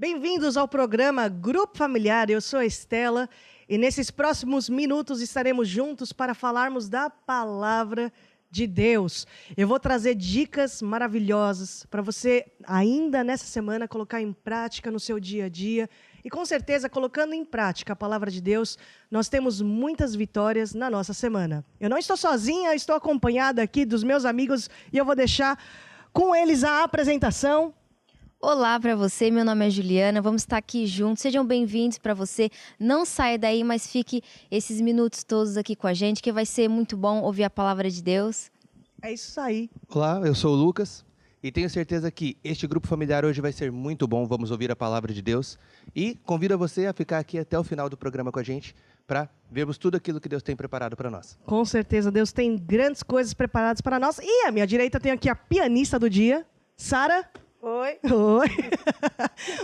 Bem-vindos ao programa Grupo Familiar. Eu sou a Estela e nesses próximos minutos estaremos juntos para falarmos da Palavra de Deus. Eu vou trazer dicas maravilhosas para você ainda nessa semana colocar em prática no seu dia a dia. E com certeza, colocando em prática a Palavra de Deus, nós temos muitas vitórias na nossa semana. Eu não estou sozinha, estou acompanhada aqui dos meus amigos e eu vou deixar com eles a apresentação. Olá para você, meu nome é Juliana, vamos estar aqui juntos, sejam bem-vindos para você, não saia daí, mas fique esses minutos todos aqui com a gente, que vai ser muito bom ouvir a palavra de Deus. É isso aí. Olá, eu sou o Lucas e tenho certeza que este grupo familiar hoje vai ser muito bom, vamos ouvir a palavra de Deus e convido você a ficar aqui até o final do programa com a gente para vermos tudo aquilo que Deus tem preparado para nós. Com certeza, Deus tem grandes coisas preparadas para nós e à minha direita tem aqui a pianista do dia, Sara. Oi. Oi.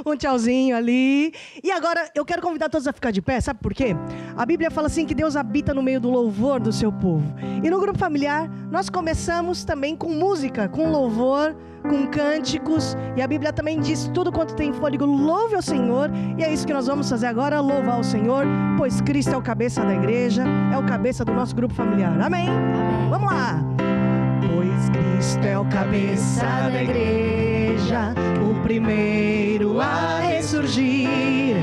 Um tchauzinho ali. E agora eu quero convidar todos a ficar de pé, sabe por quê? A Bíblia fala assim que Deus habita no meio do louvor do seu povo. E no grupo familiar, nós começamos também com música, com louvor, com cânticos. E a Bíblia também diz tudo quanto tem fôlego, louve ao Senhor. E é isso que nós vamos fazer agora, louvar ao Senhor, pois Cristo é o cabeça da igreja, é o cabeça do nosso grupo familiar. Amém? Amém. Vamos lá. Pois Cristo é o cabeça da igreja, o primeiro a ressurgir.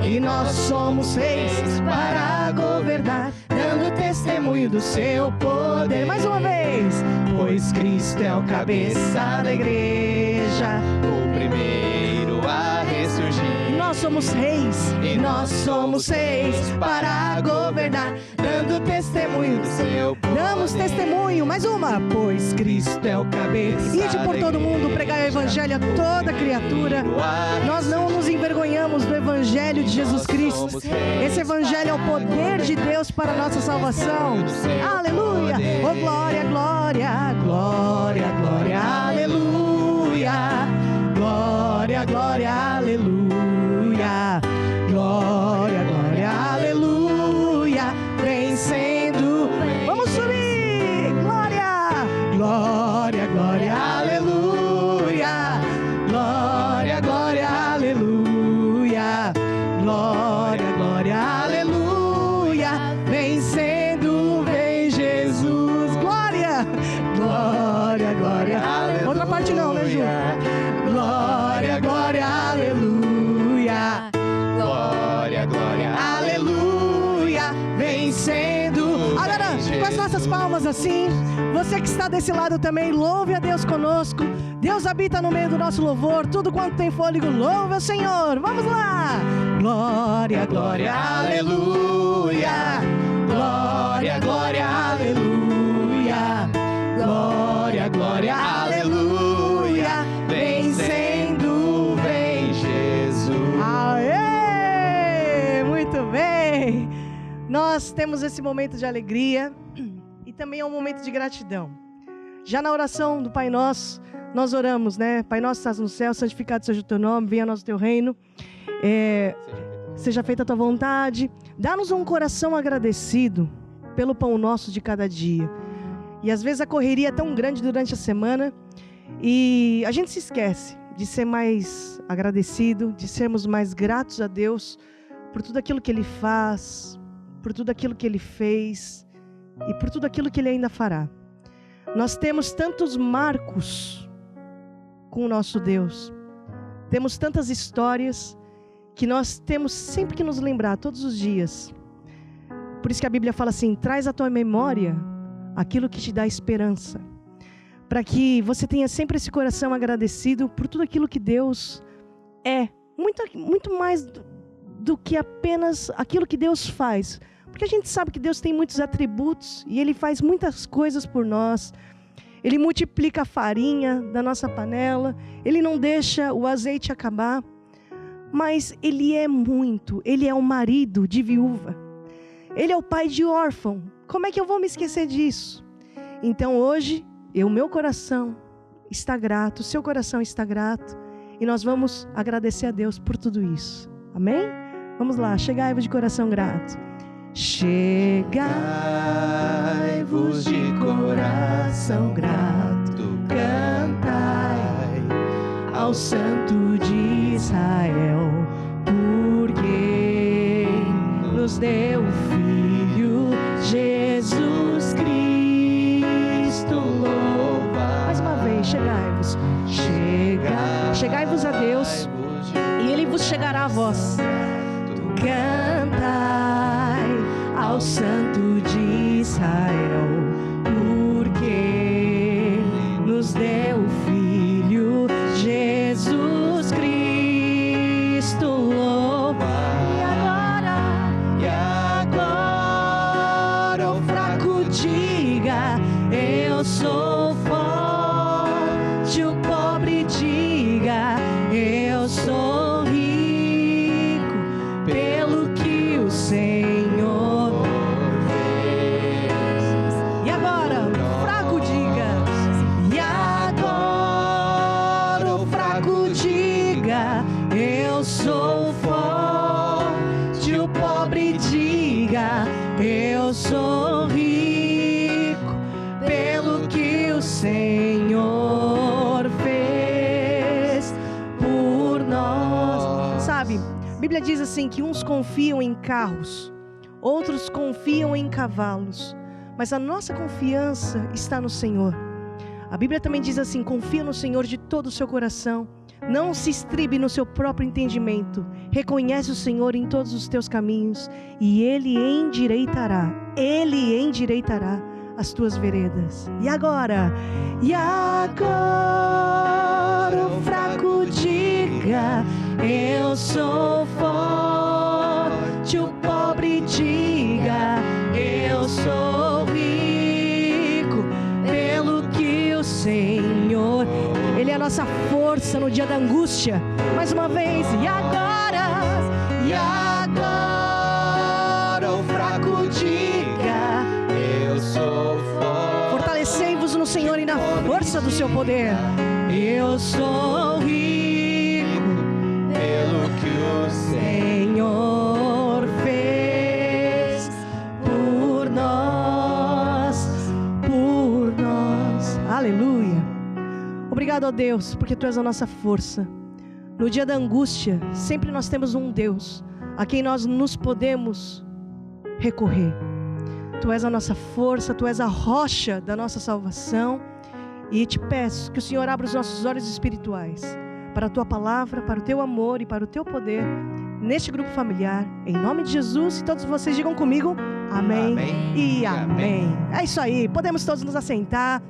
E nós somos reis para governar, dando testemunho do seu poder. Mais uma vez. Pois Cristo é o cabeça da igreja, O primeiro a ressurgir. nós somos reis, e nós somos reis para governar, dando testemunho do seu poder. Damos testemunho, mais uma. Pois Cristo é o cabeça. Ide por todo mundo, pregar o evangelho a toda criatura. Nós não nos envergonhamos do evangelho de Jesus Cristo. Esse evangelho é o poder de Deus para a nossa salvação. Aleluia! Oh, glória, glória, glória, glória, aleluia! Glória, glória, aleluia! Glória, glória, aleluia! Vencendo. Vamos subir! Glória! Glória, glória, aleluia! Glória, glória, aleluia! Glória, glória, aleluia! Vencendo, vem Jesus! Glória! Glória, glória, aleluia! Outra parte não, né, Ju? Glória, glória, aleluia! Glória, glória, Aleluia, vencendo. Agora, com as nossas palmas assim, você que está desse lado também, louve a Deus conosco. Deus habita no meio do nosso louvor, tudo quanto tem fôlego, louve ao Senhor. Vamos lá. Glória, glória, aleluia. Glória, glória, aleluia. Glória, glória, aleluia. Vencendo, vem Jesus. Aê! Muito bem. Nós temos esse momento de alegria e também é um momento de gratidão. Já na oração do Pai Nosso, nós oramos, né? Pai Nosso, estás no céu, santificado seja o teu nome, venha a nós o teu reino. Seja feita a tua vontade. Dá-nos um coração agradecido pelo pão nosso de cada dia. E às vezes a correria é tão grande durante a semana e a gente se esquece de ser mais agradecido, de sermos mais gratos a Deus por tudo aquilo que Ele faz, por tudo aquilo que Ele fez e por tudo aquilo que Ele ainda fará. Nós temos tantos marcos com o nosso Deus, temos tantas histórias que nós temos sempre que nos lembrar todos os dias. Por isso que a Bíblia fala assim, traz à tua memória aquilo que te dá esperança, para que você tenha sempre esse coração agradecido por tudo aquilo que Deus é, muito mais do que apenas aquilo que Deus faz, porque a gente sabe que Deus tem muitos atributos e Ele faz muitas coisas por nós. Ele multiplica a farinha da nossa panela, Ele não deixa o azeite acabar, mas Ele é Ele é o marido de viúva, Ele é o pai de órfão. Como é que eu vou me esquecer disso? Então hoje, meu coração está grato, o seu coração está grato, e nós vamos agradecer a Deus por tudo isso. Amém? Vamos lá, chegai-vos de coração grato. Chegai-vos de coração grato, cantai ao Santo de Israel, porque nos deu o Filho Jesus Cristo. Louva. Mais uma vez, chegai-vos. Chegai-vos a Deus, e Ele vos chegará a vós. Cantai ao Santo de Israel, porque nos deu o Filho Jesus Cristo. Louva. E agora o fraco diga: eu sou forte. O pobre diga: eu sou rico, pelo que o Senhor fez. E agora, o fraco diga. E agora o fraco diga: eu sou forte. O pobre diga: eu sou rico, pelo que o Senhor fez por nós. Sabe, a Bíblia diz assim que uns confiam em carros, outros confiam em cavalos, mas a nossa confiança está no Senhor. A Bíblia também diz assim: confia no Senhor de todo o seu coração, não se estribe no seu próprio entendimento, reconhece o Senhor em todos os teus caminhos e Ele endireitará as tuas veredas. E agora o fraco diga: eu sou forte. O pobre diga: eu sou rico, pelo que o Senhor, Ele é a nossa força no dia da angústia. Mais uma vez, e agora o fraco diga: eu sou forte. Fortalecei-vos no Senhor e na força do seu poder. Eu sou rico, pelo que o Senhor fez por nós. Aleluia. Obrigado, ó Deus, porque Tu és a nossa força. No dia da angústia, sempre nós temos um Deus a quem nós nos podemos recorrer. Tu és a nossa força, Tu és a rocha da nossa salvação. E te peço que o Senhor abra os nossos olhos espirituais para a Tua palavra, para o Teu amor e para o Teu poder neste grupo familiar, em nome de Jesus. E todos vocês digam comigo: amém, amém e amém. É isso aí, podemos todos nos assentar.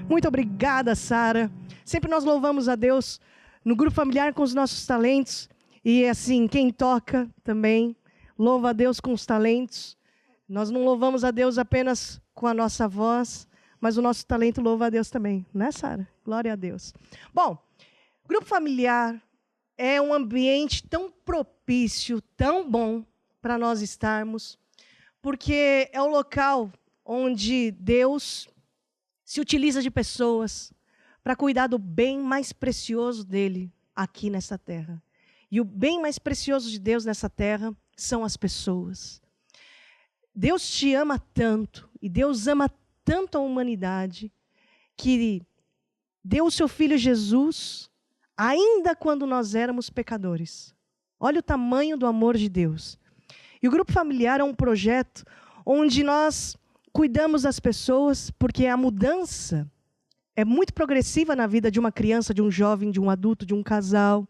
Muito obrigada, Sara. Sempre nós louvamos a Deus no grupo familiar com os nossos talentos. E assim, quem toca também louva a Deus com os talentos. Nós não louvamos a Deus apenas com a nossa voz, mas o nosso talento louva a Deus também, né, Sara? Glória a Deus. Bom, grupo familiar é um ambiente tão propício, tão bom para nós estarmos, porque é o local onde Deus se utiliza de pessoas para cuidar do bem mais precioso dele aqui nessa terra. E o bem mais precioso de Deus nessa terra são as pessoas. Deus te ama tanto, e Deus ama tanto a humanidade, que deu o seu Filho Jesus, ainda quando nós éramos pecadores. Olha o tamanho do amor de Deus. E o grupo familiar é um projeto onde nós cuidamos das pessoas, porque a mudança é muito progressiva na vida de uma criança, de um jovem, de um adulto, de um casal.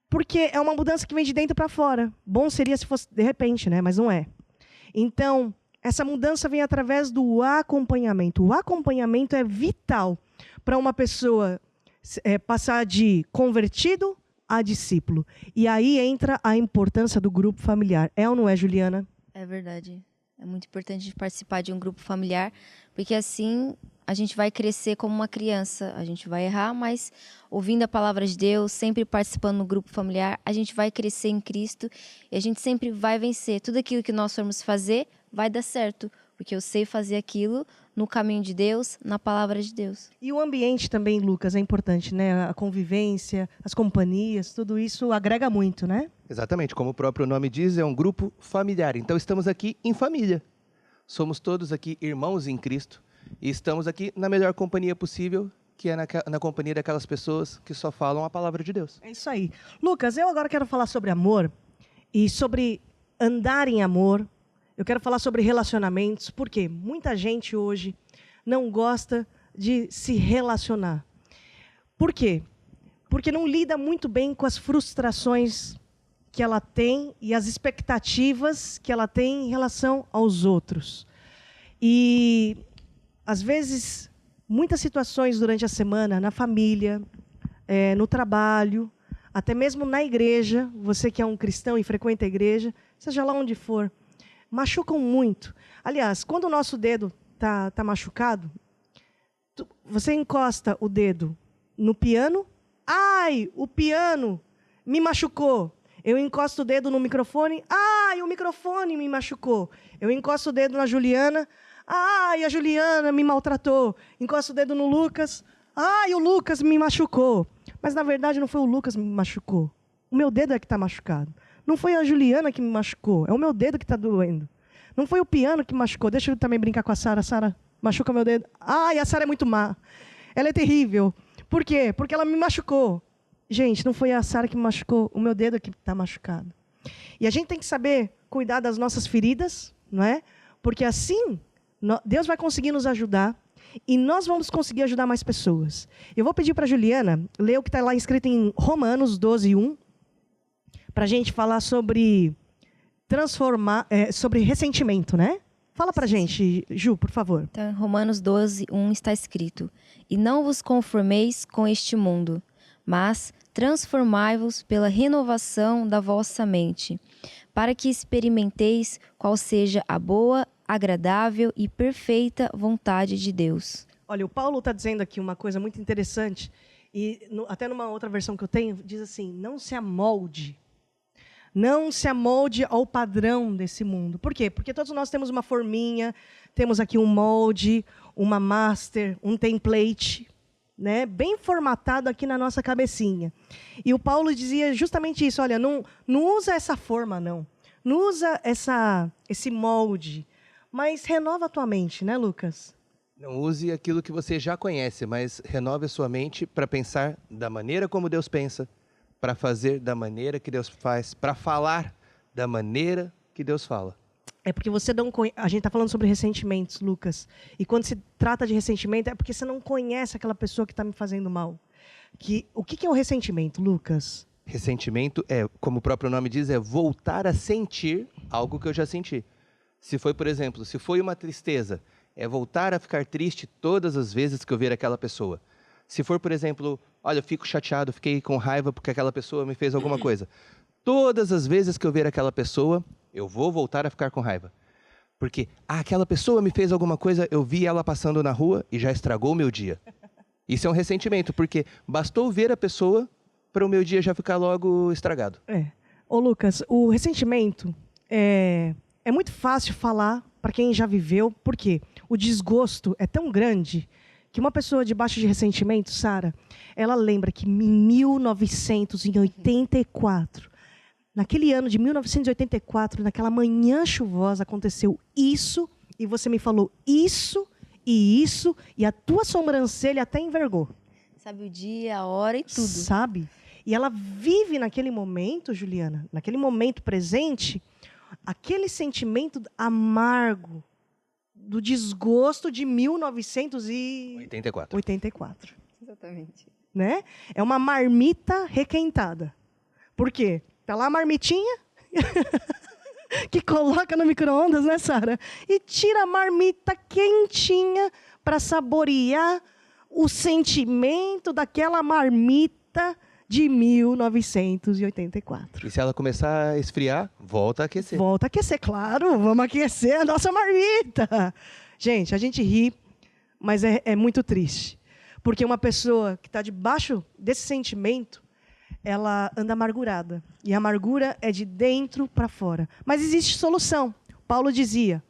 Porque é uma mudança que vem de dentro para fora. Bom seria se fosse de repente, né? Mas não é. Então, essa mudança vem através do acompanhamento. O acompanhamento é vital para uma pessoa passar de convertido a discípulo. E aí entra a importância do grupo familiar. É ou não é, Juliana? É verdade. É muito importante participar de um grupo familiar, porque assim a gente vai crescer como uma criança. A gente vai errar, mas ouvindo a palavra de Deus, sempre participando no grupo familiar, a gente vai crescer em Cristo e a gente sempre vai vencer. Tudo aquilo que nós formos fazer vai dar certo, porque eu sei fazer aquilo no caminho de Deus, na palavra de Deus. E o ambiente também, Lucas, é importante, né? A convivência, as companhias, tudo isso agrega muito, né? Exatamente, como o próprio nome diz, é um grupo familiar. Então estamos aqui em família. Somos todos aqui irmãos em Cristo e estamos aqui na melhor companhia possível, que é na companhia daquelas pessoas que só falam a palavra de Deus. É isso aí. Lucas, eu agora quero falar sobre amor e sobre andar em amor. Eu quero falar sobre relacionamentos, porque muita gente hoje não gosta de se relacionar. Por quê? Porque não lida muito bem com as frustrações que ela tem e as expectativas que ela tem em relação aos outros. E, às vezes, muitas situações durante a semana, na família, no trabalho, até mesmo na igreja, você que é um cristão e frequenta a igreja, seja lá onde for, machucam muito. Aliás, quando o nosso dedo tá machucado, você encosta o dedo no piano, ai, o piano me machucou. Eu encosto o dedo no microfone, ai, o microfone me machucou. Eu encosto o dedo na Juliana, ai, a Juliana me maltratou. Encosto o dedo no Lucas, ai, o Lucas me machucou. Mas, na verdade, não foi o Lucas que me machucou. O meu dedo é que está machucado. Não foi a Juliana que me machucou, é o meu dedo que está doendo. Não foi o piano que me machucou. Deixa eu também brincar com a Sara. Sara, machuca meu dedo. Ai, a Sara é muito má. Ela é terrível. Por quê? Porque ela me machucou. Gente, não foi a Sara que me machucou, o meu dedo é que está machucado. E a gente tem que saber cuidar das nossas feridas, não é? Porque assim, Deus vai conseguir nos ajudar e nós vamos conseguir ajudar mais pessoas. Eu vou pedir para a Juliana ler o que está lá escrito em Romanos 12:1, para a gente falar sobre sobre ressentimento, né? Fala para a gente, Ju, por favor. Então, em Romanos 12:1 está escrito: E não vos conformeis com este mundo, mas transformai-vos pela renovação da vossa mente, para que experimenteis qual seja a boa, agradável e perfeita vontade de Deus. Olha, o Paulo está dizendo aqui uma coisa muito interessante, e até numa outra versão que eu tenho, diz assim, não se amolde ao padrão desse mundo. Por quê? Porque todos nós temos uma forminha, temos aqui um molde, uma master, um template, né, bem formatado aqui na nossa cabecinha. E o Paulo dizia justamente isso, olha, não usa essa forma, não usa esse molde, mas renova a tua mente, né, Lucas? Não use aquilo que você já conhece, mas renove a sua mente para pensar da maneira como Deus pensa, para fazer da maneira que Deus faz, para falar da maneira que Deus fala. É porque você não conhece. A gente está falando sobre ressentimentos, Lucas. E quando se trata de ressentimento, é porque você não conhece aquela pessoa que está me fazendo mal. O que é o ressentimento, Lucas? Ressentimento é, como o próprio nome diz, é voltar a sentir algo que eu já senti. Se foi, por exemplo, se foi uma tristeza, é voltar a ficar triste todas as vezes que eu ver aquela pessoa. Se for, por exemplo, olha, eu fico chateado, fiquei com raiva porque aquela pessoa me fez alguma coisa. Todas as vezes que eu ver aquela pessoa, eu vou voltar a ficar com raiva. Porque aquela pessoa me fez alguma coisa, eu vi ela passando na rua e já estragou o meu dia. Isso é um ressentimento, porque bastou ver a pessoa para o meu dia já ficar logo estragado. Ô, Lucas, o ressentimento é muito fácil falar para quem já viveu, porque o desgosto é tão grande que uma pessoa debaixo de ressentimento, Sara, ela lembra que em 1984, naquele ano de 1984, naquela manhã chuvosa, aconteceu isso, e você me falou isso, e a tua sobrancelha até envergou. Sabe o dia, a hora e tudo. Sabe? E ela vive naquele momento, Juliana, naquele momento presente, aquele sentimento amargo, do desgosto de 1984. Exatamente. Né? É uma marmita requentada. Por quê? Tá lá a marmitinha que coloca no micro-ondas, né, Sara? E tira a marmita quentinha para saborear o sentimento daquela marmita de 1984. E se ela começar a esfriar, volta a aquecer. Volta a aquecer, claro. Vamos aquecer a nossa marmita. Gente, a gente ri, mas é muito triste. Porque uma pessoa que está debaixo desse sentimento, ela anda amargurada. E a amargura é de dentro para fora. Mas existe solução. Paulo dizia,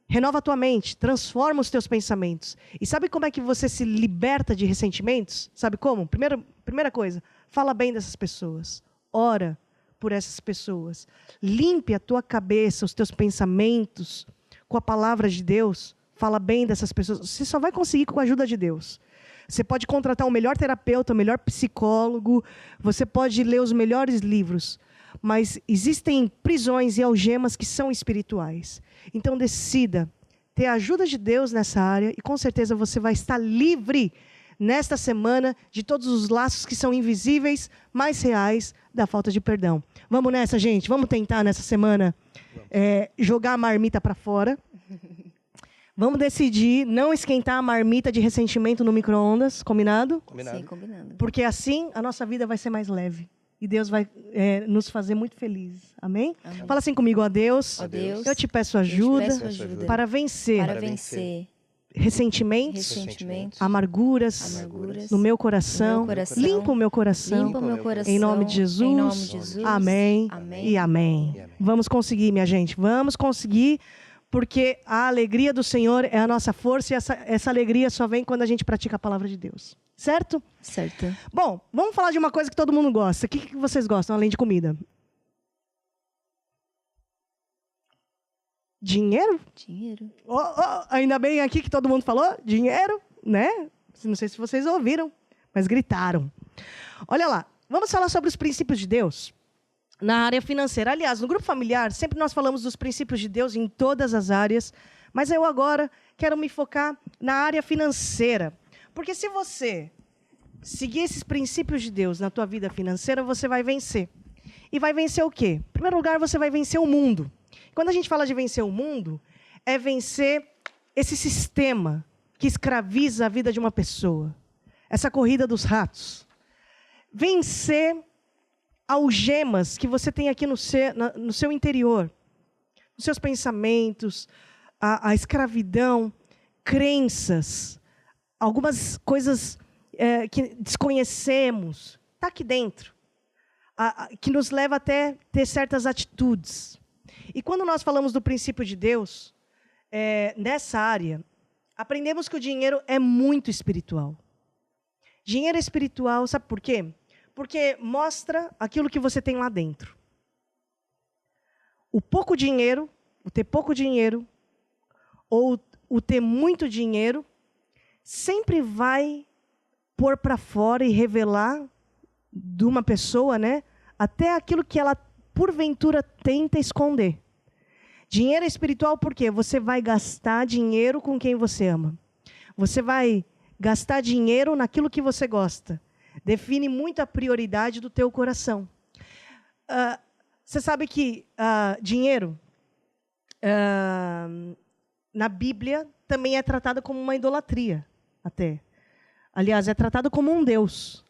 renova a tua mente, transforma os teus pensamentos. E sabe como é que você se liberta de ressentimentos? Sabe como? Primeira coisa, fala bem dessas pessoas. Ora por essas pessoas. Limpe a tua cabeça, os teus pensamentos com a palavra de Deus. Fala bem dessas pessoas. Você só vai conseguir com a ajuda de Deus. Você pode contratar o melhor terapeuta, o melhor psicólogo, você pode ler os melhores livros, mas existem prisões e algemas que são espirituais. Então decida ter a ajuda de Deus nessa área e com certeza você vai estar livre nesta semana de todos os laços que são invisíveis, mais reais, da falta de perdão. Vamos nessa, gente? Vamos tentar nessa semana jogar a marmita para fora. Vamos decidir não esquentar a marmita de ressentimento no micro-ondas, combinado? Combinado. Sim, combinando. Porque assim a nossa vida vai ser mais leve. E Deus vai nos fazer muito felizes. Amém? Amém. Fala assim comigo, ó Deus, Ó Deus, eu te peço eu ajuda, te peço ajuda para vencer para vencer ressentimentos, ressentimentos, amarguras amarguras no meu coração. no meu coração. Limpa o meu coração. Limpa o meu coração. Em nome de Jesus. Em nome de Jesus. Amém. Amém. E amém. E amém. Vamos conseguir, minha gente. Vamos conseguir, porque a alegria do Senhor é a nossa força e essa alegria só vem quando a gente pratica a palavra de Deus. Certo? Certo. Bom, vamos falar de uma coisa que todo mundo gosta. O que vocês gostam, além de comida? Dinheiro? Dinheiro. Ainda bem aqui que todo mundo falou dinheiro, né? Não sei se vocês ouviram, mas gritaram. Olha lá, vamos falar sobre os princípios de Deus na área financeira. Aliás, no grupo familiar, sempre nós falamos dos princípios de Deus em todas as áreas, mas eu agora quero me focar na área financeira. Porque se você seguir esses princípios de Deus na tua vida financeira, você vai vencer. E vai vencer o quê? Em primeiro lugar, você vai vencer o mundo. Quando a gente fala de vencer o mundo, é vencer esse sistema que escraviza a vida de uma pessoa. Essa corrida dos ratos. Vencer algemas que você tem aqui no seu interior. Os seus pensamentos, a escravidão, crenças, algumas coisas que desconhecemos. Está aqui dentro. Que nos leva até ter certas atitudes. E quando nós falamos do princípio de Deus, nessa área, aprendemos que o dinheiro é muito espiritual. Dinheiro é espiritual, sabe por quê? Porque mostra aquilo que você tem lá dentro. O pouco dinheiro, o ter pouco dinheiro, ou o ter muito dinheiro, sempre vai pôr para fora e revelar de uma pessoa, né, até aquilo que ela, porventura, tenta esconder. Dinheiro é espiritual porque você vai gastar dinheiro com quem você ama. Você vai gastar dinheiro naquilo que você gosta. Define muito a prioridade do teu coração. Você sabe que dinheiro, na Bíblia, também é tratado como uma idolatria, até. Aliás, é tratado como um deus.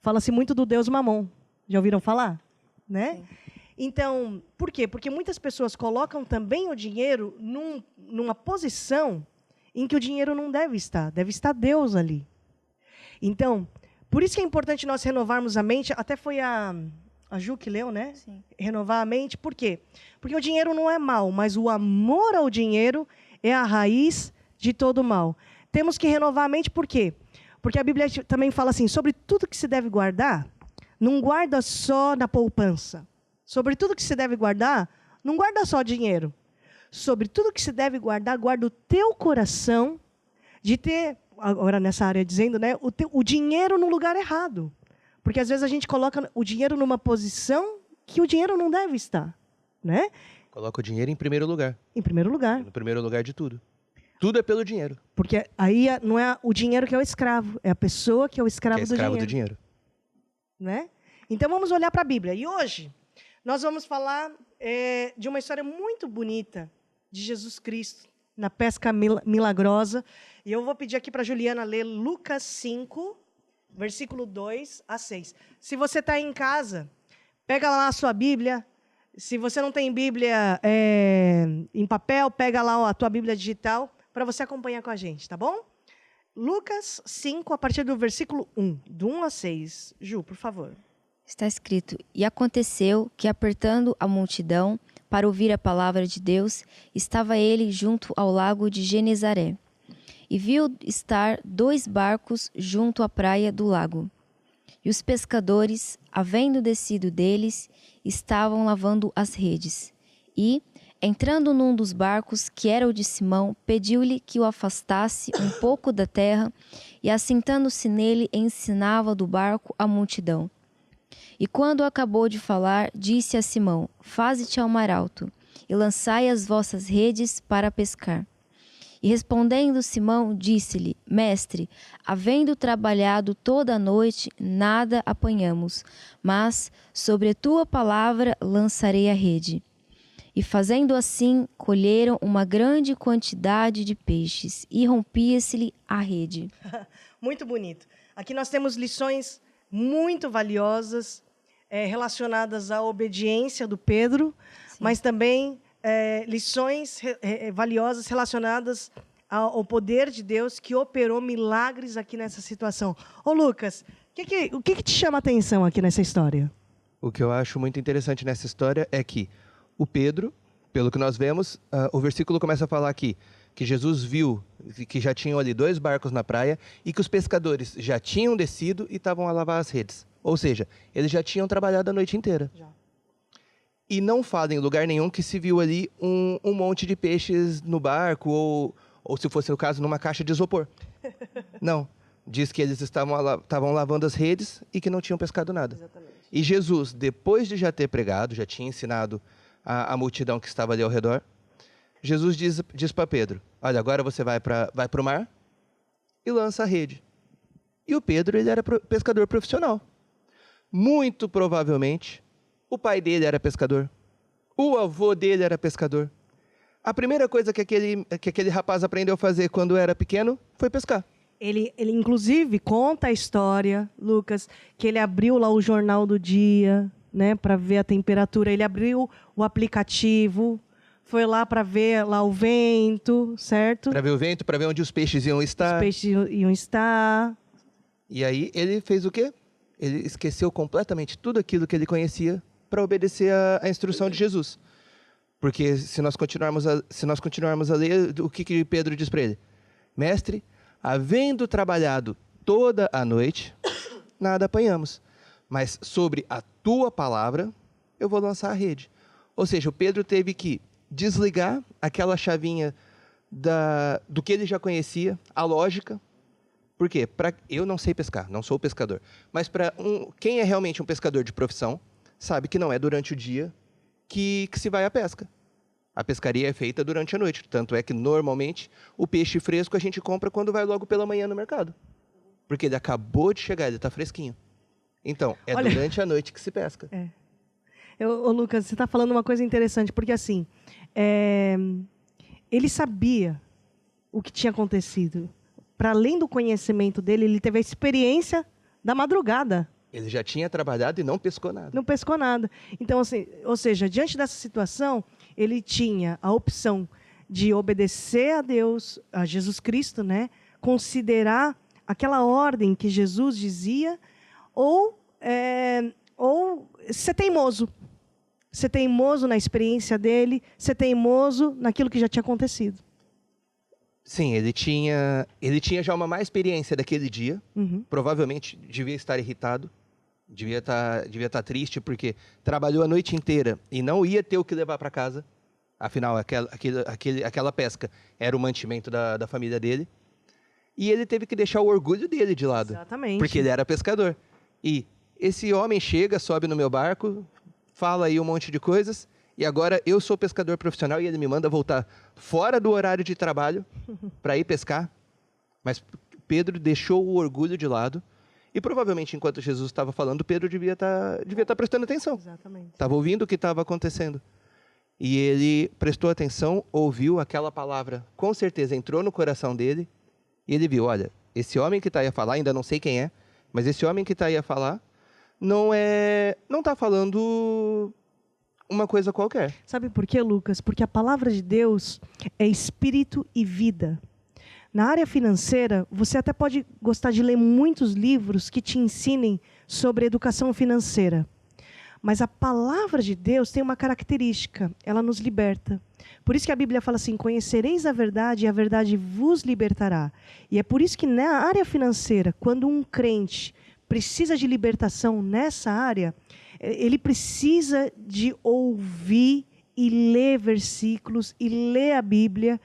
Fala-se muito do deus Mamon. Já ouviram falar? Né? Sim. Então, por quê? Porque muitas pessoas colocam também o dinheiro numa posição em que o dinheiro não deve estar Deus ali. Então, por isso que é importante nós renovarmos a mente, até foi a Ju que leu, né? Sim. Renovar a mente, por quê? Porque o dinheiro não é mal, mas o amor ao dinheiro é a raiz de todo mal. Temos que renovar a mente, por quê? Porque a Bíblia também fala assim, sobre tudo que se deve guardar, não guarda só na poupança. Sobre tudo que se deve guardar, não guarda só dinheiro. Sobre tudo que se deve guardar, guarda o teu coração de ter, agora nessa área dizendo, né, o dinheiro no lugar errado. Porque às vezes a gente coloca o dinheiro numa posição que o dinheiro não deve estar. Né? Coloca o dinheiro em primeiro lugar. Em primeiro lugar. No primeiro lugar de tudo. Tudo é pelo dinheiro. Porque aí não é o dinheiro que é o escravo, é a pessoa que é o escravo, Que é escravo do dinheiro. Né? Então vamos olhar para a Bíblia. E hoje nós vamos falar de uma história muito bonita de Jesus Cristo na pesca milagrosa. E eu vou pedir aqui para a Juliana ler Lucas 5, versículo 2 a 6. Se você está em casa, pega lá a sua Bíblia. Se você não tem Bíblia em papel, pega lá a tua Bíblia digital para você acompanhar com a gente, tá bom? Lucas 5, a partir do versículo 1, do 1 a 6. Ju, por favor. Está escrito: E aconteceu que, apertando a multidão para ouvir a palavra de Deus, estava ele junto ao lago de Genezaré. E viu estar 2 barcos junto à praia do lago. E os pescadores, havendo descido deles, estavam lavando as redes. E, Entrando num dos barcos, que era o de Simão, pediu-lhe que o afastasse um pouco da terra, e assentando-se nele, ensinava do barco a multidão. E quando acabou de falar, disse a Simão: Faze-te ao mar alto, e lançai as vossas redes para pescar. E respondendo Simão, disse-lhe: Mestre, havendo trabalhado toda a noite, nada apanhamos, mas sobre a tua palavra lançarei a rede. E fazendo assim, colheram uma grande quantidade de peixes, e rompia-se-lhe a rede. Muito bonito. Aqui nós temos lições muito valiosas relacionadas à obediência do Pedro, Sim. mas também lições valiosas relacionadas ao poder de Deus que operou milagres aqui nessa situação. Ô Lucas, o que te chama a atenção aqui nessa história? O que eu acho muito interessante nessa história é que o Pedro, pelo que nós vemos, o versículo começa a falar aqui que Jesus viu que já tinham ali 2 barcos na praia e que os pescadores já tinham descido e estavam a lavar as redes. Ou seja, eles já tinham trabalhado a noite inteira. Já. E não fala em lugar nenhum que se viu ali um monte de peixes no barco ou se fosse o caso, numa caixa de isopor. Não. Diz que eles estavam lavando as redes e que não tinham pescado nada. Exatamente. E Jesus, depois de já ter pregado, já tinha ensinado a multidão que estava ali ao redor, Jesus diz para Pedro: olha, agora você vai para o mar e lança a rede. E o Pedro, ele era pescador profissional. Muito provavelmente, o pai dele era pescador. O avô dele era pescador. A primeira coisa que aquele rapaz aprendeu a fazer quando era pequeno foi pescar. Ele inclusive, conta a história, Lucas, que ele abriu lá o jornal do dia, né, para ver a temperatura. Ele abriu o aplicativo, foi lá para ver lá o vento, certo? Para ver o vento, para ver onde os peixes iam estar. Os peixes iam estar. E aí ele fez o quê? Ele esqueceu completamente tudo aquilo que ele conhecia para obedecer a instrução de Jesus. Porque se nós continuarmos a ler, o que Pedro diz para ele? Mestre, havendo trabalhado toda a noite, nada apanhamos. Mas sobre a tua palavra, eu vou lançar a rede. Ou seja, o Pedro teve que desligar aquela chavinha do que ele já conhecia, a lógica. Por quê? Eu não sei pescar, não sou pescador. Mas quem é realmente um pescador de profissão, sabe que não é durante o dia que se vai à pesca. A pescaria é feita durante a noite. Tanto é que, normalmente, o peixe fresco a gente compra quando vai logo pela manhã no mercado. Porque ele acabou de chegar, ele está fresquinho. Então, durante a noite que se pesca. Ô Lucas, você está falando uma coisa interessante, porque assim, ele sabia o que tinha acontecido. Para além do conhecimento dele, ele teve a experiência da madrugada. Ele já tinha trabalhado e não pescou nada. Não pescou nada. Então, assim, ou seja, diante dessa situação, ele tinha a opção de obedecer a Deus, a Jesus Cristo, né? Considerar aquela ordem que Jesus dizia, ou ser teimoso. Ser teimoso na experiência dele, ser teimoso naquilo que já tinha acontecido. Sim, ele tinha já uma má experiência daquele dia. Uhum. Provavelmente devia estar irritado, devia estar triste, porque trabalhou a noite inteira e não ia ter o que levar para casa. Afinal, aquela pesca era o mantimento da família dele. E ele teve que deixar o orgulho dele de lado. Exatamente. Porque ele era pescador. E esse homem chega, sobe no meu barco, fala aí um monte de coisas, e agora eu sou pescador profissional e ele me manda voltar fora do horário de trabalho para ir pescar. Mas Pedro deixou o orgulho de lado e provavelmente enquanto Jesus estava falando, Pedro devia estar prestando atenção. Exatamente. Estava ouvindo o que estava acontecendo. E ele prestou atenção, ouviu aquela palavra, com certeza entrou no coração dele e ele viu, olha, esse homem que está aí a falar, ainda não sei quem é, mas esse homem que está aí a falar não está falando uma coisa qualquer. Sabe por quê, Lucas? Porque a palavra de Deus é espírito e vida. Na área financeira, você até pode gostar de ler muitos livros que te ensinem sobre educação financeira. Mas a palavra de Deus tem uma característica, ela nos liberta. Por isso que a Bíblia fala assim, conhecereis a verdade e a verdade vos libertará. E é por isso que na área financeira, quando um crente precisa de libertação nessa área, ele precisa de ouvir e ler versículos, e ler a Bíblia,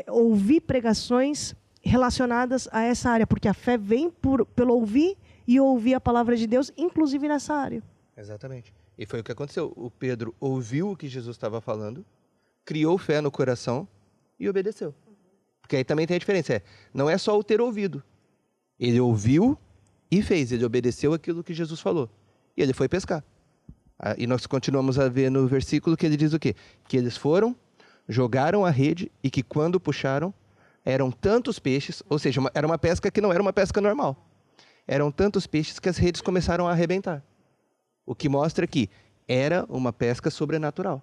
ouvir pregações relacionadas a essa área, porque a fé vem pelo ouvir e ouvir a palavra de Deus, inclusive nessa área. Exatamente. E foi o que aconteceu. O Pedro ouviu o que Jesus estava falando, criou fé no coração e obedeceu. Porque aí também tem a diferença. Não é só o ter ouvido. Ele ouviu e fez. Ele obedeceu aquilo que Jesus falou. E ele foi pescar. E nós continuamos a ver no versículo que ele diz o quê? Que eles foram, jogaram a rede e que quando puxaram, eram tantos peixes, ou seja, era uma pesca que não era uma pesca normal. Eram tantos peixes que as redes começaram a arrebentar. O que mostra que era uma pesca sobrenatural.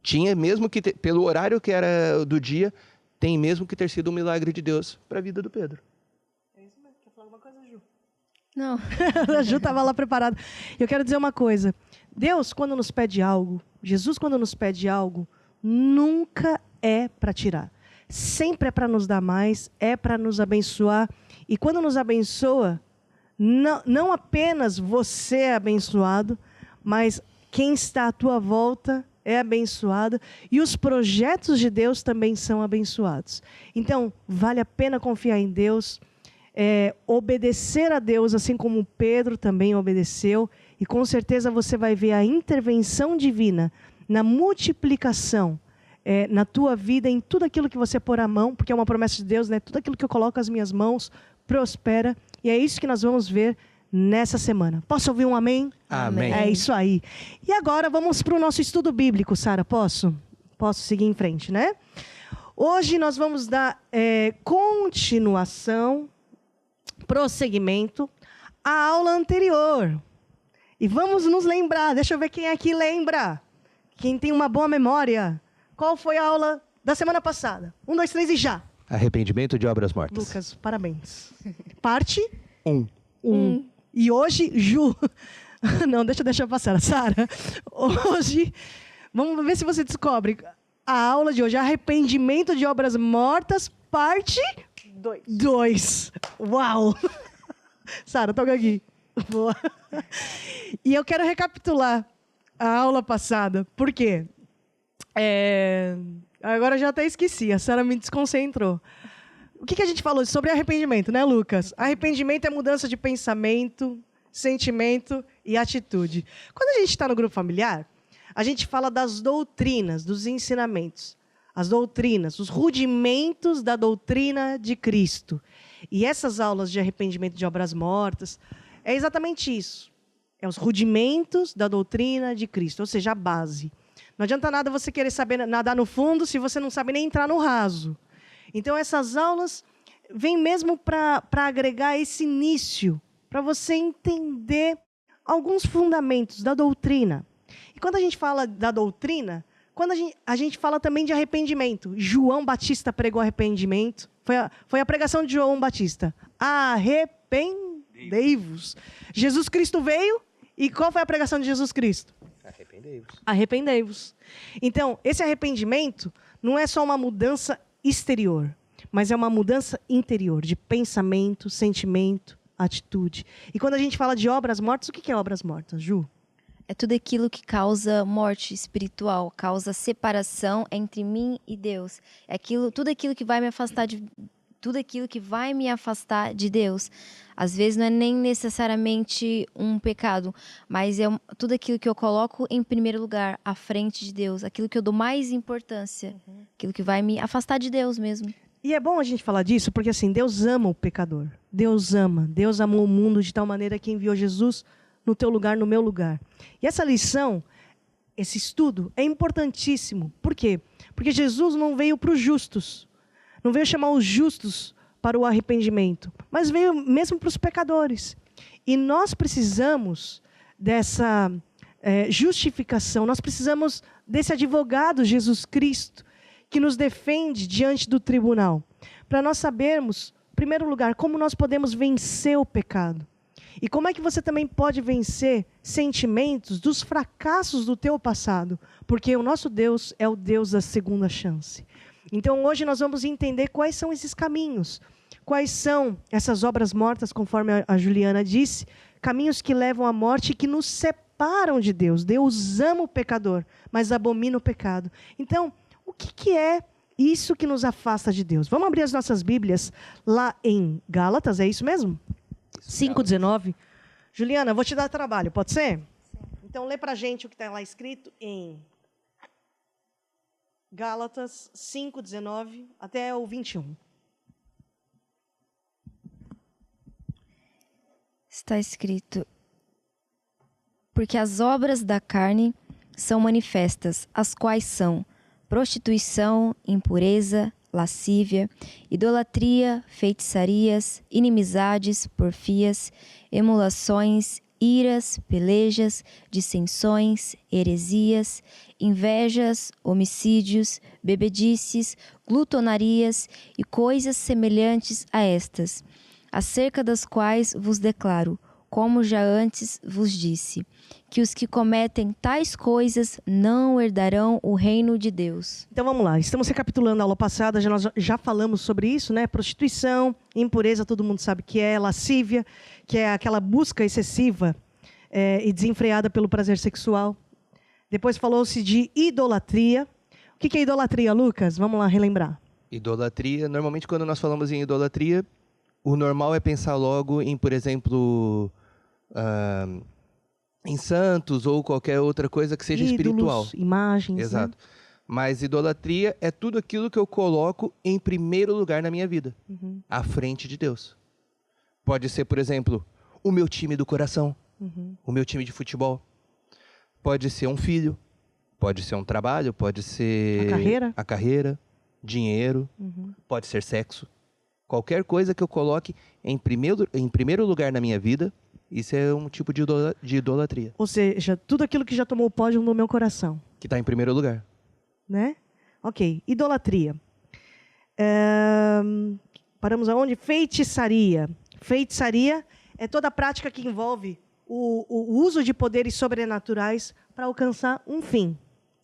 Tinha mesmo que, pelo horário que era do dia, tem mesmo que ter sido um milagre de Deus para a vida do Pedro. É isso mesmo. Quer falar alguma coisa, Ju? Não. A Ju estava lá preparada. Eu quero dizer uma coisa. Deus, quando nos pede algo, Jesus, quando nos pede algo, nunca é para tirar. Sempre é para nos dar mais, é para nos abençoar. E quando nos abençoa, não apenas você é abençoado, mas quem está à tua volta é abençoado. E os projetos de Deus também são abençoados. Então, vale a pena confiar em Deus, obedecer a Deus, assim como Pedro também obedeceu. E com certeza você vai ver a intervenção divina na multiplicação na tua vida, em tudo aquilo que você pôr a mão, porque é uma promessa de Deus, né? Tudo aquilo que eu coloco as minhas mãos prospera. E é isso que nós vamos ver nessa semana. Posso ouvir um amém? Amém. É isso aí. E agora vamos para o nosso estudo bíblico, Sara. Posso seguir em frente, né? Hoje nós vamos dar continuação, prosseguimento à aula anterior. E vamos nos lembrar. Deixa eu ver quem aqui lembra. Quem tem uma boa memória. Qual foi a aula da semana passada? 1, 2, 3 e já. Arrependimento de obras mortas. Lucas, parabéns. Parte 1. E hoje, Ju... Não, deixa eu passar, Sara. Hoje, vamos ver se você descobre. A aula de hoje, arrependimento de obras mortas, parte 2. Uau! Sara, toca aqui. Boa. E eu quero recapitular a aula passada. Por quê? Agora eu já até esqueci, a Sara me desconcentrou. O que a gente falou sobre arrependimento, né, Lucas? Arrependimento é mudança de pensamento, sentimento e atitude. Quando a gente está no grupo familiar, a gente fala das doutrinas, dos ensinamentos. As doutrinas, os rudimentos da doutrina de Cristo. E essas aulas de arrependimento de obras mortas, é exatamente isso. É os rudimentos da doutrina de Cristo, ou seja, a base. Não adianta nada você querer saber nadar no fundo se você não sabe nem entrar no raso. Então, essas aulas vêm mesmo para agregar esse início, para você entender alguns fundamentos da doutrina. E quando a gente fala da doutrina, quando a gente fala também de arrependimento. João Batista pregou arrependimento. Foi a pregação de João Batista. Arrependei-vos. Jesus Cristo veio, e qual foi a pregação de Jesus Cristo? Arrependei-vos. Então, esse arrependimento não é só uma mudança exterior, mas é uma mudança interior, de pensamento, sentimento, atitude. E quando a gente fala de obras mortas, o que é obras mortas, Ju? É tudo aquilo que causa morte espiritual, causa separação entre mim e Deus. Tudo aquilo que vai me afastar de Deus. Às vezes não é nem necessariamente um pecado, mas é tudo aquilo que eu coloco em primeiro lugar, à frente de Deus, aquilo que eu dou mais importância, aquilo que vai me afastar de Deus mesmo. E é bom a gente falar disso, porque assim, Deus ama o pecador. Deus amou o mundo de tal maneira que enviou Jesus no teu lugar, no meu lugar. E essa lição, esse estudo, é importantíssimo. Por quê? Porque Jesus não veio para os justos, não veio chamar os justos para o arrependimento, mas veio mesmo para os pecadores. E nós precisamos dessa justificação, nós precisamos desse advogado, Jesus Cristo, que nos defende diante do tribunal, para nós sabermos, em primeiro lugar, como nós podemos vencer o pecado. E como é que você também pode vencer sentimentos dos fracassos do teu passado, porque o nosso Deus é o Deus da segunda chance. Então, hoje nós vamos entender quais são esses caminhos, quais são essas obras mortas, conforme a Juliana disse, caminhos que levam à morte e que nos separam separam de Deus. Deus ama o pecador, mas abomina o pecado. Então, o que é isso que nos afasta de Deus? Vamos abrir as nossas Bíblias lá em Gálatas, é isso mesmo? 5:19. Juliana, vou te dar trabalho, pode ser? Então, lê pra gente o que está lá escrito em Gálatas 5:19 até o 21. Está escrito: porque as obras da carne são manifestas, as quais são prostituição, impureza, lascívia, idolatria, feitiçarias, inimizades, porfias, emulações, iras, pelejas, dissensões, heresias, invejas, homicídios, bebedices, glutonarias e coisas semelhantes a estas, acerca das quais vos declaro, como já antes vos disse, que os que cometem tais coisas não herdarão o reino de Deus. Então vamos lá, estamos recapitulando a aula passada, nós já falamos sobre isso, né? Prostituição, impureza, todo mundo sabe que é, lascívia, que é aquela busca excessiva e desenfreada pelo prazer sexual. Depois falou-se de idolatria. O que é idolatria, Lucas? Vamos lá relembrar. Idolatria, normalmente quando nós falamos em idolatria, o normal é pensar logo em, por exemplo, em santos ou qualquer outra coisa que seja Ídolos, espiritual. Imagens. Exato. Né? Mas idolatria é tudo aquilo que eu coloco em primeiro lugar na minha vida, à frente de Deus. Pode ser, por exemplo, o meu time do coração, o meu time de futebol. Pode ser um filho, pode ser um trabalho, pode ser a carreira, dinheiro, pode ser sexo. Qualquer coisa que eu coloque em primeiro lugar na minha vida, isso é um tipo de idolatria. Ou seja, tudo aquilo que já tomou o pódio no meu coração. Que está em primeiro lugar. Né? Ok, idolatria. Paramos aonde? Feitiçaria. Feitiçaria é toda a prática que envolve o uso de poderes sobrenaturais para alcançar um fim.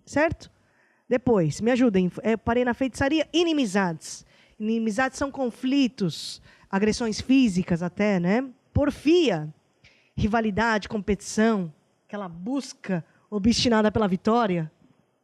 Certo? Depois, me ajudem. Parei na feitiçaria. Inimizades. Inimizades são conflitos, agressões físicas até, né? Porfia, rivalidade, competição, aquela busca obstinada pela vitória.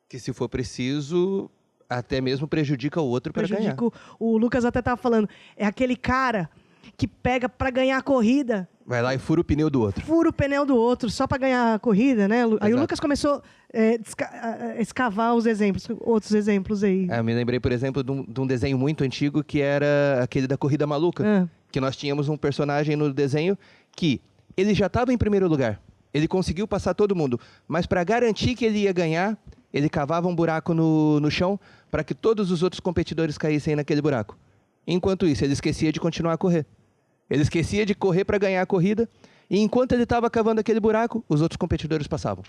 Que se for preciso, até mesmo prejudica o outro para ganhar. O Lucas até estava falando, é aquele cara que pega para ganhar a corrida. Vai lá e fura o pneu do outro. Fura o pneu do outro só para ganhar a corrida, né? Exato. Aí o Lucas começou a escavar os exemplos, outros exemplos aí. Eu me lembrei, por exemplo, de um desenho muito antigo que era aquele da Corrida Maluca. Que nós tínhamos um personagem no desenho que ele já estava em primeiro lugar. Ele conseguiu passar todo mundo. Mas para garantir que ele ia ganhar, ele cavava um buraco no chão para que todos os outros competidores caíssem naquele buraco. Enquanto isso, ele esquecia de continuar a correr. Ele esquecia de correr para ganhar a corrida, e enquanto ele estava cavando aquele buraco, os outros competidores passavam.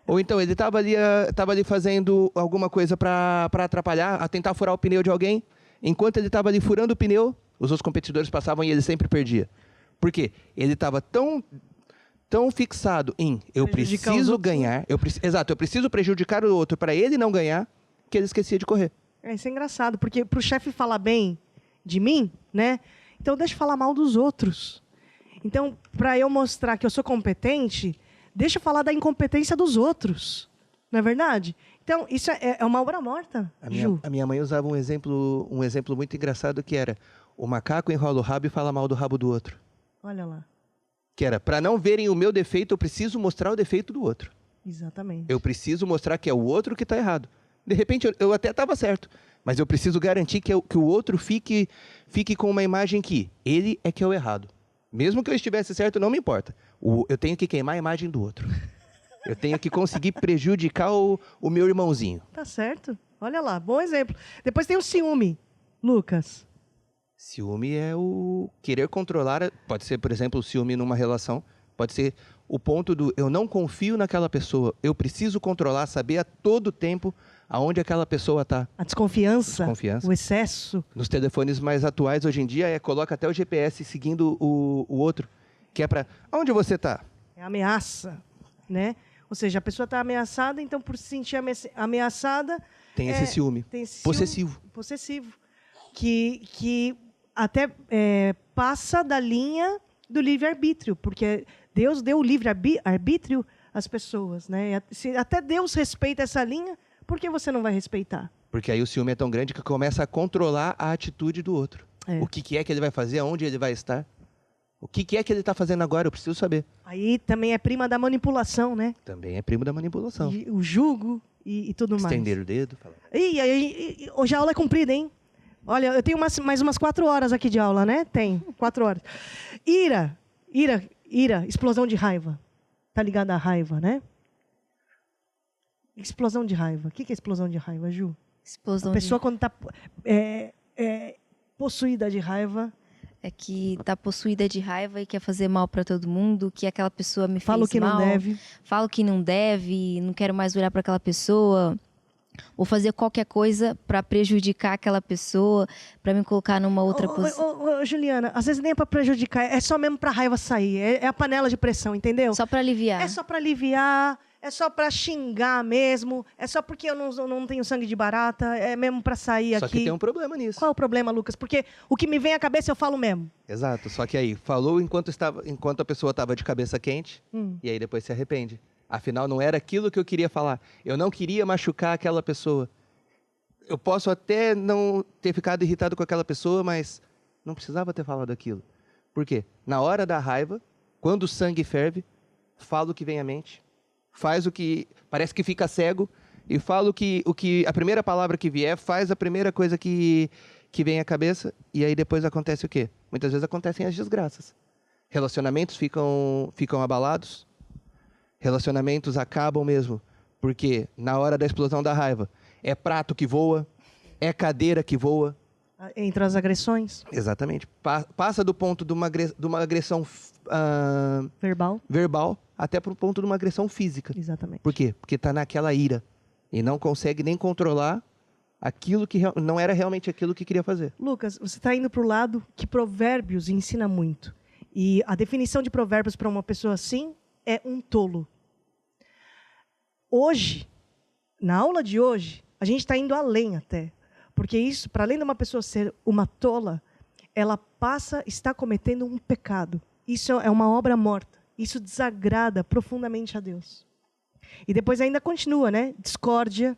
Ou então, ele estava ali fazendo alguma coisa para atrapalhar, a tentar furar o pneu de alguém. Enquanto ele estava ali furando o pneu, os outros competidores passavam e ele sempre perdia. Por quê? Ele estava tão fixado em eu preciso ganhar, eu preciso prejudicar o outro para ele não ganhar, que ele esquecia de correr. Isso é engraçado, porque para o chefe falar bem de mim, né? Então deixa eu falar mal dos outros. Então, para eu mostrar que eu sou competente, deixa eu falar da incompetência dos outros. Não é verdade? Então, isso é uma obra morta, Ju. A minha mãe usava um exemplo muito engraçado que era: o macaco enrola o rabo e fala mal do rabo do outro. Olha lá. Que era, para não verem o meu defeito, eu preciso mostrar o defeito do outro. Exatamente. Eu preciso mostrar que é o outro que está errado. De repente, eu até estava certo, mas eu preciso garantir que o outro fique com uma imagem que ele é que é o errado. Mesmo que eu estivesse certo, não me importa. Eu tenho que queimar a imagem do outro. Eu tenho que conseguir prejudicar o meu irmãozinho. Tá certo. Olha lá, bom exemplo. Depois tem o ciúme, Lucas. Ciúme é o querer controlar. Pode ser, por exemplo, o ciúme numa relação. Pode ser o ponto do eu não confio naquela pessoa. Eu preciso controlar, saber a todo tempo aonde aquela pessoa está. A desconfiança, o excesso. Nos telefones mais atuais, hoje em dia, coloca até o GPS seguindo o outro. Que é para, onde você está? É ameaça, né? Ou seja, a pessoa está ameaçada, então por se sentir ameaçada... Tem esse ciúme. Possessivo. Possessivo. Que até passa da linha do livre-arbítrio, porque Deus deu o livre-arbítrio as pessoas, né? Se até Deus respeita essa linha, por que você não vai respeitar? Porque aí o ciúme é tão grande que começa a controlar a atitude do outro. É. O que é que ele vai fazer, aonde ele vai estar. O que é que ele está fazendo agora, eu preciso saber. Aí também é prima da manipulação, né? Também é primo da manipulação. E o jugo e tudo mais. Estender o dedo. Falar. Hoje a aula é comprida, hein? Olha, eu tenho mais umas 4 horas aqui de aula, né? Tem, 4 horas. Ira, explosão de raiva. Tá ligado à raiva, né? Explosão de raiva. O que é explosão de raiva, Ju? Explosão A pessoa quando está possuída de raiva... é que tá possuída de raiva e quer fazer mal para todo mundo, que aquela pessoa me fez mal. Fala o que não deve. Falo que não deve, não quero mais olhar para aquela pessoa. Ou fazer qualquer coisa para prejudicar aquela pessoa, para me colocar numa outra posição. Juliana, às vezes nem é para prejudicar, é só mesmo para a raiva sair. É a panela de pressão, entendeu? Só para aliviar. É só para aliviar, é só para xingar mesmo, é só porque eu não tenho sangue de barata, é mesmo para sair Só aqui. que tem um problema nisso. Qual é o problema, Lucas? Porque o que me vem à cabeça eu falo mesmo. Exato, só que aí, falou enquanto a pessoa estava de cabeça quente, e aí depois se arrepende. Afinal, não era aquilo que eu queria falar. Eu não queria machucar aquela pessoa. Eu posso até não ter ficado irritado com aquela pessoa, mas não precisava ter falado aquilo. Por quê? Na hora da raiva, quando o sangue ferve, fala o que vem à mente, faz o que... Parece que fica cego, e fala a primeira palavra que vier, faz a primeira coisa que vem à cabeça, e aí depois acontece o quê? Muitas vezes acontecem as desgraças. Relacionamentos ficam abalados, relacionamentos acabam mesmo, porque na hora da explosão da raiva, é prato que voa, é cadeira que voa. Entre as agressões. Exatamente. Passa do ponto de uma agressão verbal até para o ponto de uma agressão física. Exatamente. Por quê? Porque está naquela ira e não consegue nem controlar aquilo que não era realmente aquilo que queria fazer. Lucas, você está indo para o lado que Provérbios ensina muito. E a definição de Provérbios para uma pessoa assim é um tolo. Hoje, na aula de hoje, a gente está indo além até. Porque isso, para além de uma pessoa ser uma tola, ela está cometendo um pecado. Isso é uma obra morta. Isso desagrada profundamente a Deus. E depois ainda continua, né? Discórdia,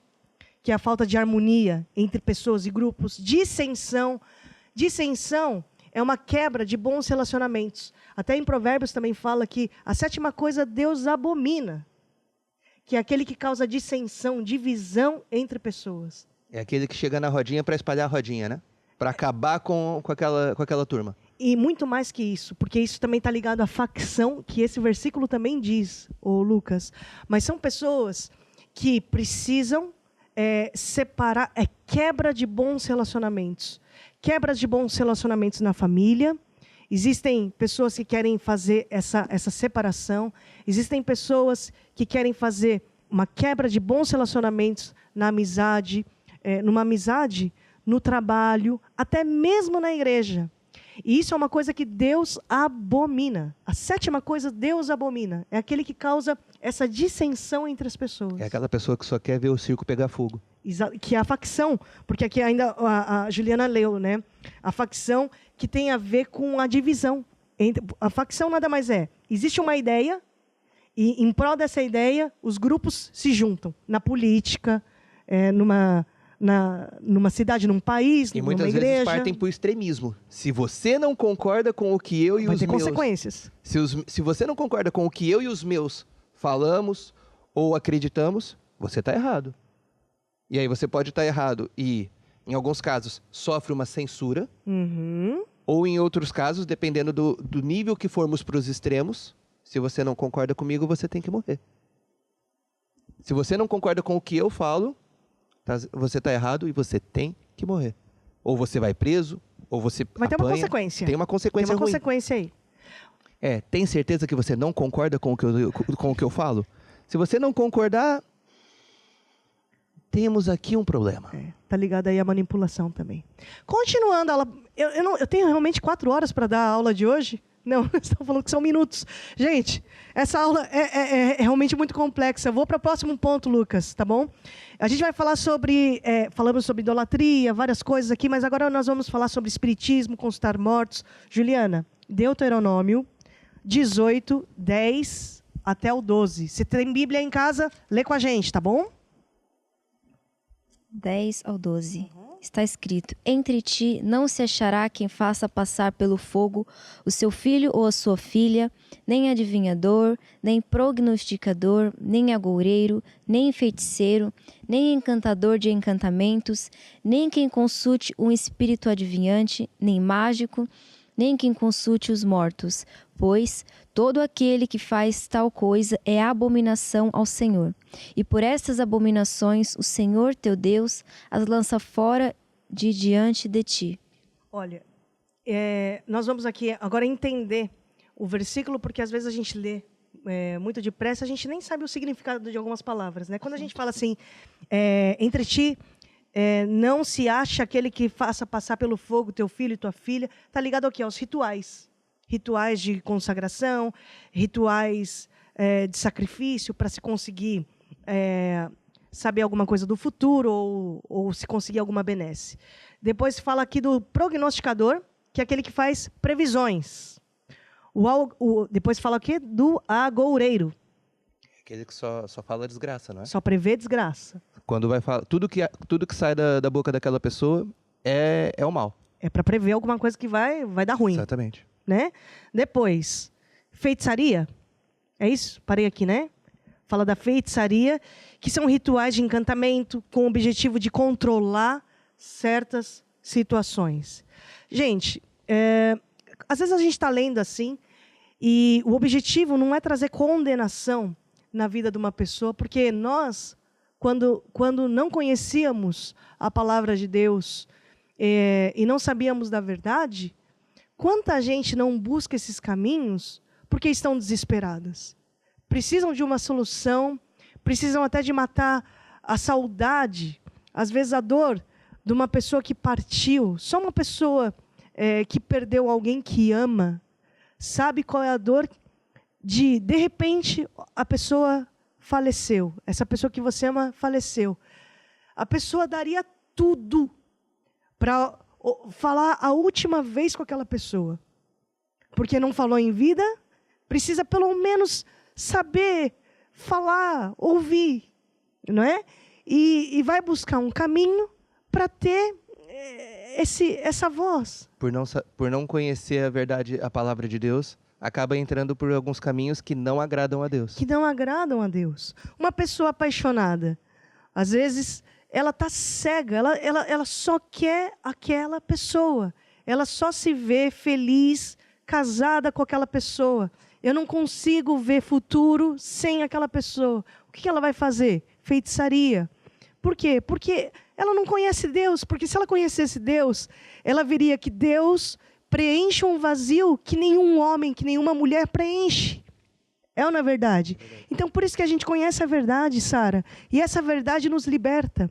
que é a falta de harmonia entre pessoas e grupos. Dissensão. Dissensão é uma quebra de bons relacionamentos. Até em Provérbios também fala que a 7ª coisa Deus abomina, que é aquele que causa dissensão, divisão entre pessoas. É aquele que chega na rodinha para espalhar a rodinha, né? Para acabar com aquela turma. E muito mais que isso, porque isso também está ligado à facção, que esse versículo também diz, ô Lucas. Mas são pessoas que precisam separar, quebra de bons relacionamentos. Quebras de bons relacionamentos na família. Existem pessoas que querem fazer essa separação. Existem pessoas que querem fazer uma quebra de bons relacionamentos na amizade, numa amizade, no trabalho, até mesmo na igreja. E isso é uma coisa que Deus abomina. A 7ª coisa Deus abomina. É aquele que causa essa dissensão entre as pessoas. É aquela pessoa que só quer ver o circo pegar fogo. Que é a facção, porque aqui ainda a Juliana leu, né? A facção que tem a ver com a divisão. A facção nada mais existe uma ideia, e em prol dessa ideia, os grupos se juntam. Na política, numa cidade, num país, numa igreja. E muitas vezes partem para o extremismo. Se você não concorda com o que eu e os meus... Vai ter consequências. Se você não concorda com o que eu e os meus falamos ou acreditamos, você está errado. E aí você pode estar errado e, em alguns casos, sofre uma censura. Uhum. Ou em outros casos, dependendo do nível que formos para os extremos, se você não concorda comigo, você tem que morrer. Se você não concorda com o que eu falo, você está errado e você tem que morrer. Ou você vai preso, ou você vai ter uma consequência. Tem uma consequência ruim. Tem uma consequência aí. Tem certeza que você não concorda com o que eu falo? Se você não concordar, temos aqui um problema. Tá ligado aí à manipulação também. Continuando, eu tenho realmente 4 horas para dar a aula de hoje? Não, estão falando que são minutos. Gente, essa aula é realmente muito complexa. Eu vou para o próximo ponto, Lucas, tá bom? A gente vai falar falamos sobre idolatria, várias coisas aqui, mas agora nós vamos falar sobre espiritismo, consultar mortos. Juliana, Deuteronômio 18, 10 até o 12. Se tem Bíblia em casa, lê com a gente, tá bom? 10 ao 12. Está escrito: entre ti não se achará quem faça passar pelo fogo o seu filho ou a sua filha, nem adivinhador, nem prognosticador, nem agoureiro, nem feiticeiro, nem encantador de encantamentos, nem quem consulte um espírito adivinhante, nem mágico, nem quem consulte os mortos, pois todo aquele que faz tal coisa é abominação ao Senhor. E por estas abominações o Senhor teu Deus as lança fora de diante de ti. Olha, nós vamos aqui agora entender o versículo, porque às vezes a gente lê muito depressa, a gente nem sabe o significado de algumas palavras, né? Quando a gente fala assim, entre ti não se acha aquele que faça passar pelo fogo teu filho e tua filha, está ligado ao quê? Aos rituais. Rituais de consagração, rituais de sacrifício para se conseguir saber alguma coisa do futuro ou se conseguir alguma benesse. Depois fala aqui do prognosticador, que é aquele que faz previsões. Depois fala aqui do agoureiro. Aquele que só fala desgraça, não é? Só prevê desgraça. Quando vai falar, tudo que sai da boca daquela pessoa é o mal. É para prever alguma coisa que vai dar ruim. Exatamente. Né? Depois, feitiçaria. É isso? Parei aqui, né? Fala da feitiçaria, que são rituais de encantamento com o objetivo de controlar certas situações. Gente, às vezes a gente está lendo assim, e o objetivo não é trazer condenação na vida de uma pessoa, porque nós, quando não conhecíamos a palavra de Deus e não sabíamos da verdade, quanta gente não busca esses caminhos porque estão desesperadas? Precisam de uma solução, precisam até de matar a saudade, às vezes a dor de uma pessoa que partiu. Só uma pessoa que perdeu alguém que ama sabe qual é a dor de repente, a pessoa faleceu. Essa pessoa que você ama faleceu. A pessoa daria tudo para falar a última vez com aquela pessoa. Porque não falou em vida, precisa pelo menos saber falar, ouvir, não é? E vai buscar um caminho para ter essa voz. Por não conhecer a verdade, a palavra de Deus, acaba entrando por alguns caminhos que não agradam a Deus. Que não agradam a Deus. Uma pessoa apaixonada, às vezes, ela está cega, ela só quer aquela pessoa. Ela só se vê feliz, casada com aquela pessoa. Eu não consigo ver futuro sem aquela pessoa. O que ela vai fazer? Feitiçaria. Por quê? Porque ela não conhece Deus. Porque se ela conhecesse Deus, ela veria que Deus preenche um vazio que nenhum homem, que nenhuma mulher preenche. É ou não é verdade? Então, por isso que a gente conhece a verdade, Sara. E essa verdade nos liberta.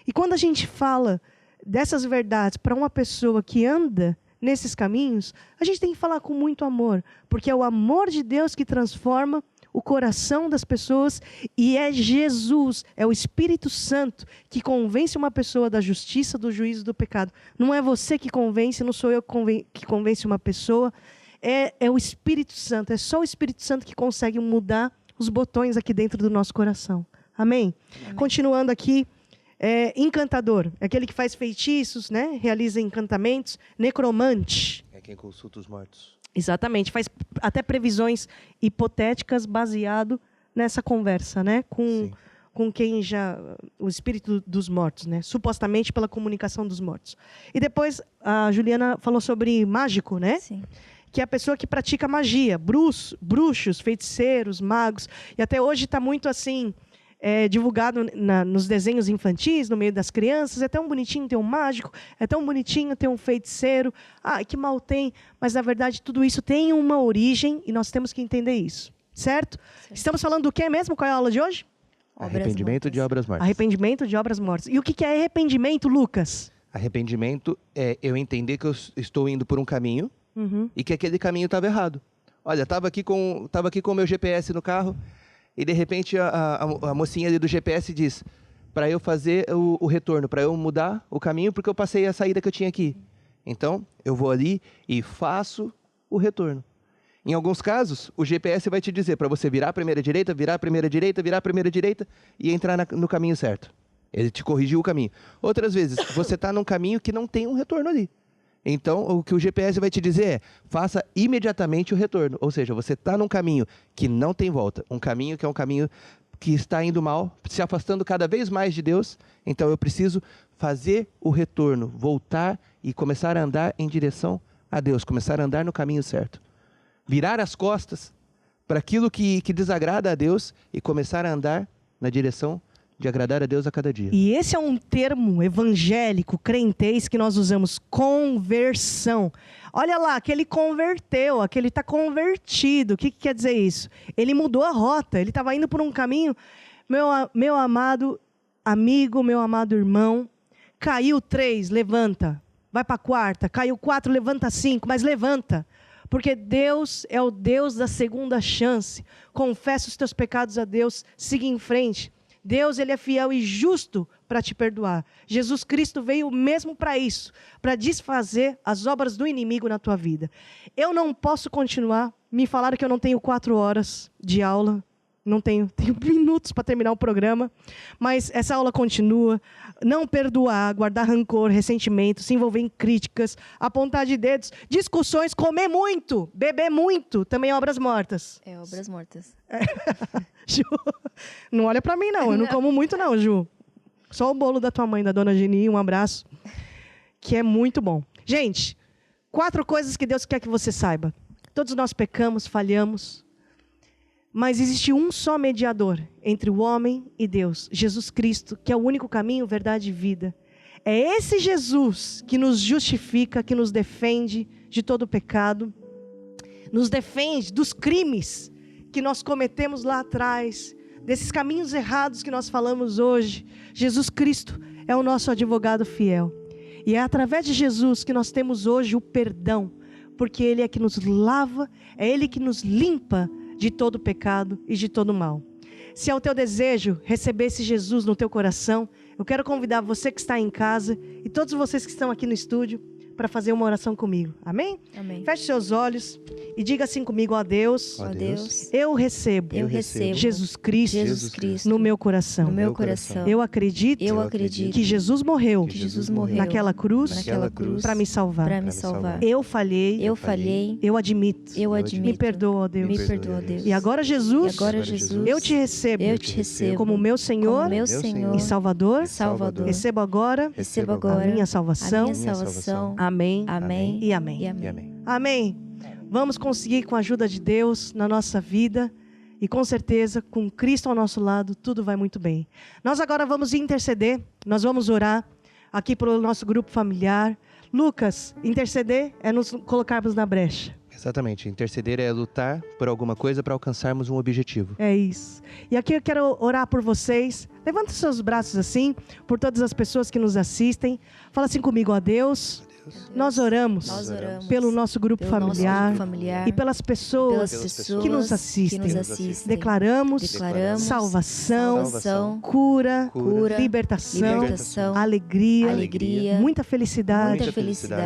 E quando a gente fala dessas verdades para uma pessoa que anda nesses caminhos, a gente tem que falar com muito amor. Porque é o amor de Deus que transforma o coração das pessoas, e é Jesus, é o Espírito Santo que convence uma pessoa da justiça, do juízo e do pecado. Não é você que convence, não sou eu que convence uma pessoa, é o Espírito Santo, é só o Espírito Santo que consegue mudar os botões aqui dentro do nosso coração. Amém? Amém. Continuando aqui, encantador, é aquele que faz feitiços, né? Realiza encantamentos, necromante. É quem consulta os mortos. Exatamente, faz até previsões hipotéticas baseado nessa conversa, né? Com quem já... O espírito dos mortos, né? Supostamente pela comunicação dos mortos. E depois a Juliana falou sobre mágico, né? Sim. Que é a pessoa que pratica magia, bruxos, feiticeiros, magos. E até hoje está muito assim... divulgado nos desenhos infantis, no meio das crianças. É tão bonitinho ter um mágico, é tão bonitinho ter um feiticeiro. Ah, que mal tem. Mas, na verdade, tudo isso tem uma origem e nós temos que entender isso. Certo? Estamos falando do que mesmo? Qual é a aula de hoje? Arrependimento de obras mortas. Arrependimento de obras mortas. E o que é arrependimento, Lucas? Arrependimento é eu entender que eu estou indo por um caminho e que aquele caminho estava errado. Olha, estava aqui com o meu GPS no carro. E, de repente, a mocinha ali do GPS diz para eu fazer o retorno, para eu mudar o caminho, porque eu passei a saída que eu tinha aqui. Então, eu vou ali e faço o retorno. Em alguns casos, o GPS vai te dizer para você virar a primeira direita, virar a primeira direita, virar a primeira direita e entrar no caminho certo. Ele te corrigiu o caminho. Outras vezes, você está num caminho que não tem um retorno ali. Então, o que o GPS vai te dizer é, faça imediatamente o retorno. Ou seja, você está num caminho que não tem volta. Um caminho que é um caminho que está indo mal, se afastando cada vez mais de Deus. Então, eu preciso fazer o retorno, voltar e começar a andar em direção a Deus. Começar a andar no caminho certo. Virar as costas para aquilo que desagrada a Deus e começar a andar na direção de agradar a Deus a cada dia. E esse é um termo evangélico, crentez, que nós usamos, conversão. Olha lá, que ele converteu, que ele está convertido. O que quer dizer isso? Ele mudou a rota, ele estava indo por um caminho. Meu amado amigo, meu amado irmão, caiu 3, levanta. Vai para a 4, caiu 4, levanta 5, mas levanta. Porque Deus é o Deus da segunda chance. Confessa os teus pecados a Deus, siga em frente. Deus, ele é fiel e justo para te perdoar. Jesus Cristo veio mesmo para isso, para desfazer as obras do inimigo na tua vida. Eu não posso continuar. Me falaram que eu não tenho 4 horas de aula. Não tenho minutos para terminar o programa. Mas essa aula continua. Não perdoar, guardar rancor, ressentimento, se envolver em críticas, apontar de dedos, discussões, comer muito, beber muito. Também obras mortas. É, obras mortas. Ju, não olha pra mim, não. Eu não como muito, não, Ju. Só o bolo da tua mãe, da dona Geni, um abraço. Que é muito bom. Gente, 4 coisas que Deus quer que você saiba. Todos nós pecamos, falhamos. Mas existe um só mediador entre o homem e Deus. Jesus Cristo, que é o único caminho, verdade e vida. É esse Jesus que nos justifica, que nos defende de todo pecado. Nos defende dos crimes que nós cometemos lá atrás, desses caminhos errados que nós falamos hoje. Jesus Cristo é o nosso advogado fiel. E é através de Jesus que nós temos hoje o perdão, porque Ele é que nos lava, é Ele que nos limpa de todo pecado e de todo mal. Se é o teu desejo receber esse Jesus no teu coração, eu quero convidar você que está em casa e todos vocês que estão aqui no estúdio para fazer uma oração comigo. Amém? Amém. Feche seus olhos e diga assim comigo: ó Deus, Ó Deus, eu recebo Jesus Cristo no meu coração. no meu coração. Eu acredito que Jesus morreu naquela cruz para me salvar. para me salvar. Eu falhei, eu admito. Me perdoa, ó Deus. Me perdoa, Deus. E agora, Jesus, eu te recebo, como meu Senhor, e Salvador. Recebo agora a minha salvação. Amém. Amém. E amém. E amém. Amém. Vamos conseguir, com a ajuda de Deus, na nossa vida. E com certeza, com Cristo ao nosso lado, tudo vai muito bem. Nós agora vamos interceder. Nós vamos orar aqui pelo nosso grupo familiar. Lucas, interceder é nos colocarmos na brecha. Exatamente. Interceder é lutar por alguma coisa para alcançarmos um objetivo. É isso. E aqui eu quero orar por vocês. Levanta os seus braços assim, por todas as pessoas que nos assistem. Fala assim comigo: ó Deus, nós oramos pelo nosso grupo familiar e pelas pessoas que nos assistem. Declaramos salvação, cura, libertação, alegria, muita felicidade.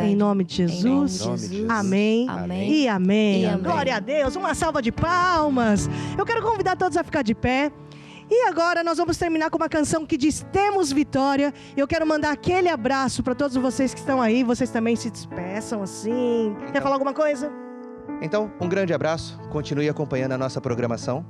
Em nome de Jesus. Amém. E amém. Glória a Deus. Uma salva de palmas. Eu quero convidar todos a ficar de pé. E agora nós vamos terminar com uma canção que diz: temos vitória. Eu quero mandar aquele abraço para todos vocês que estão aí. Vocês também se despeçam assim. Quer falar alguma coisa? Então, um grande abraço. Continue acompanhando a nossa programação,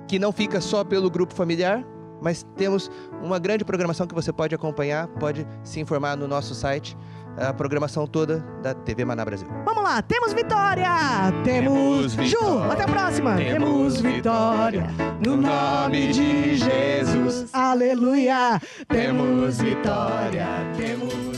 que não fica só pelo grupo familiar, mas temos uma grande programação que você pode acompanhar, pode se informar no nosso site, a programação toda da TV Maná Brasil. Vamos lá, temos vitória! Temos Ju, até a próxima! Temos vitória no nome de Jesus. Aleluia! Temos vitória, temos